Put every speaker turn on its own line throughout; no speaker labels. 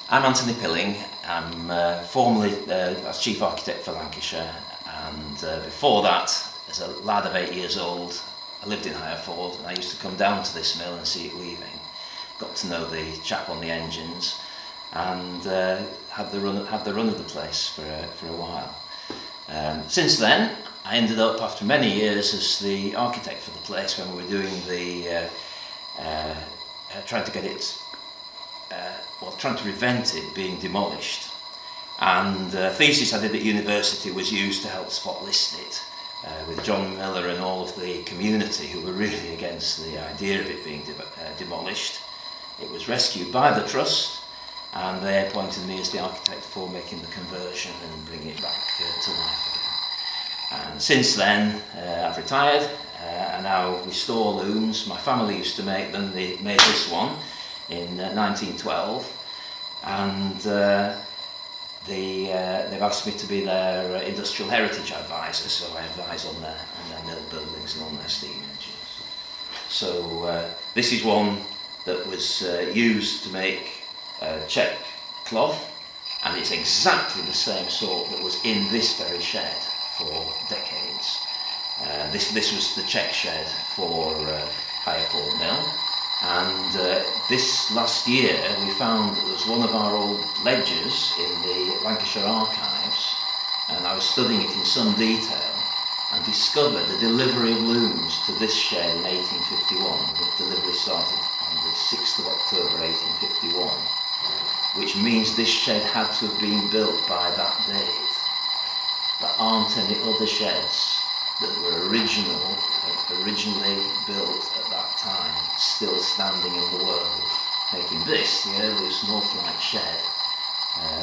I'm Anthony Pilling. I'm formerly as Chief Architect for Lancashire, and before that, as a lad of 8 years old, I lived in Higherford and I used to come down to this mill and see it weaving. Got to know the chap on the engines and had the run of the place for a while. Since then, I ended up, after many years, as the architect for the place when we were doing the trying to get it trying to prevent it being demolished. And the thesis I did at university was used to help spot list it with John Miller and all of the community who were really against the idea of it being demolished. It was rescued by the Trust and they appointed me as the architect for making the conversion and bringing it back to life again. And since then I've retired and now restore looms. My family used to make them. They made this one in 1912, and they've asked me to be their industrial heritage advisor, so I advise on their mill buildings and on their steam engines. So this is one that was used to make check cloth, and it's exactly the same sort that was in this very shed for decades. This was the check shed for Higherford Mill. And this last year we found that there was one of our old ledgers in the Lancashire archives, and I was studying it in some detail and discovered the delivery of looms to this shed in 1851. The delivery started on the 6th of October 1851, which means this shed had to have been built by that date. There aren't any other sheds that were originally built at that time still standing in the world, making this the earliest North-like shed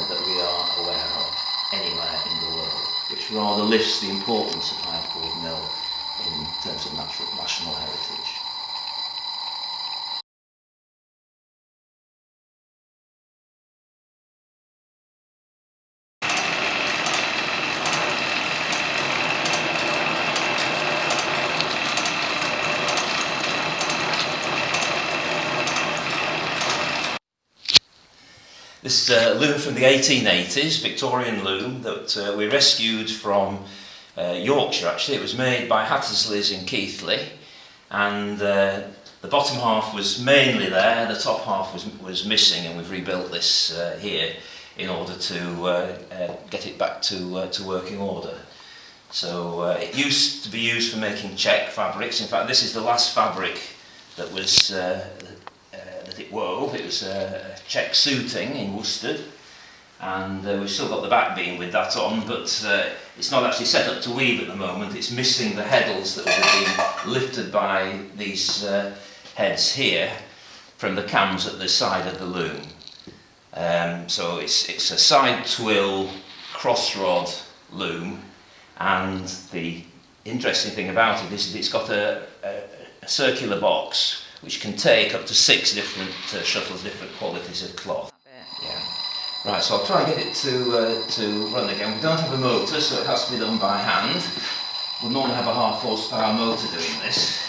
that we are aware of anywhere in the world, which rather lifts the importance of Higherford Mill in terms of national heritage. This loom from the 1880s, Victorian loom, that we rescued from Yorkshire actually. It was made by Hattersley's in Keighley, and the bottom half was mainly there, the top half was missing, and we've rebuilt this here in order to get it back to working order. So it used to be used for making check fabrics. In fact, this is the last fabric that was that it wove. It was a check suiting in worsted, and we've still got the back beam with that on, but it's not actually set up to weave at the moment. It's missing the heddles that would have been lifted by these heads here from the cams at the side of the loom. So it's a side twill crossrod loom, and the interesting thing about it is that it's got a circular box which can take up to 6 different shuttles, different qualities of cloth. Yeah. Right, so I'll try and get it to run again. We don't have a motor, so it has to be done by hand. We'll normally have a 1/2 horsepower motor doing this.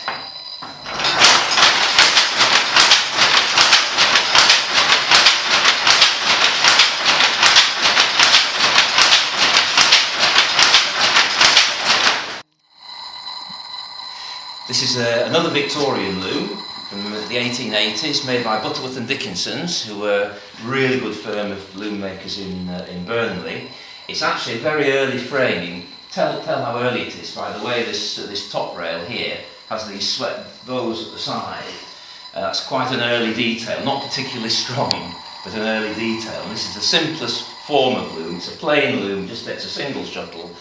This is another Victorian loom from the 1880s, made by Butterworth and Dickinson's, who were a really good firm of loom makers in Burnley. It's actually a very early framing. Tell how early it is by the way this top rail here has these swept bows at the side. That's quite an early detail, not particularly strong, but an early detail. And this is the simplest form of loom. It's a plain loom, just takes a single shuttle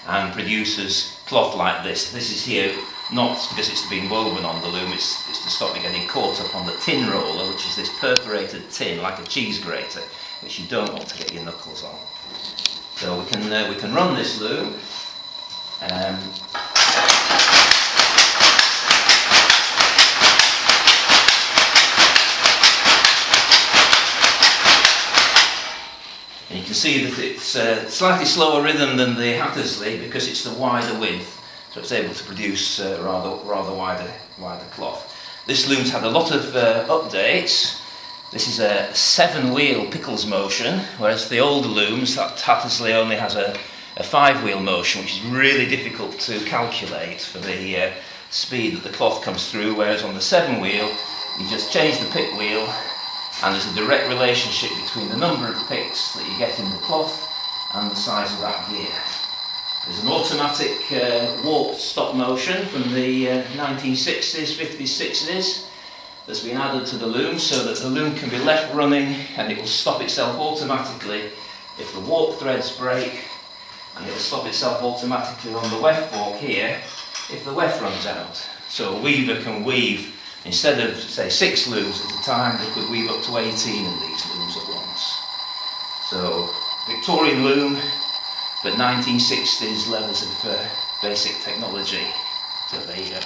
and produces cloth like this. This is here not because it's been woven on the loom, it's to stop it getting caught up on the tin roller, which is this perforated tin like a cheese grater, which you don't want to get your knuckles on. So we can run this loom. And you can see that it's a slightly slower rhythm than the Hattersley because it's the wider width. So it's able to produce rather wider cloth. This loom's had a lot of updates. This is a 7-wheel pickles motion, whereas the older looms, that Tattersley only has a 5-wheel motion, which is really difficult to calculate for the speed that the cloth comes through, whereas on the 7-wheel you just change the pick wheel and there's a direct relationship between the number of picks that you get in the cloth and the size of that gear. There's an automatic warp stop motion from the 1960s, 50s, 60s that's been added to the loom so that the loom can be left running and it will stop itself automatically if the warp threads break, and it will stop itself automatically on the weft fork here if the weft runs out. So a weaver can weave, instead of say 6 looms at a time, they could weave up to 18 of these looms at once. So Victorian loom, but 1960s levels of basic technology. So there you go.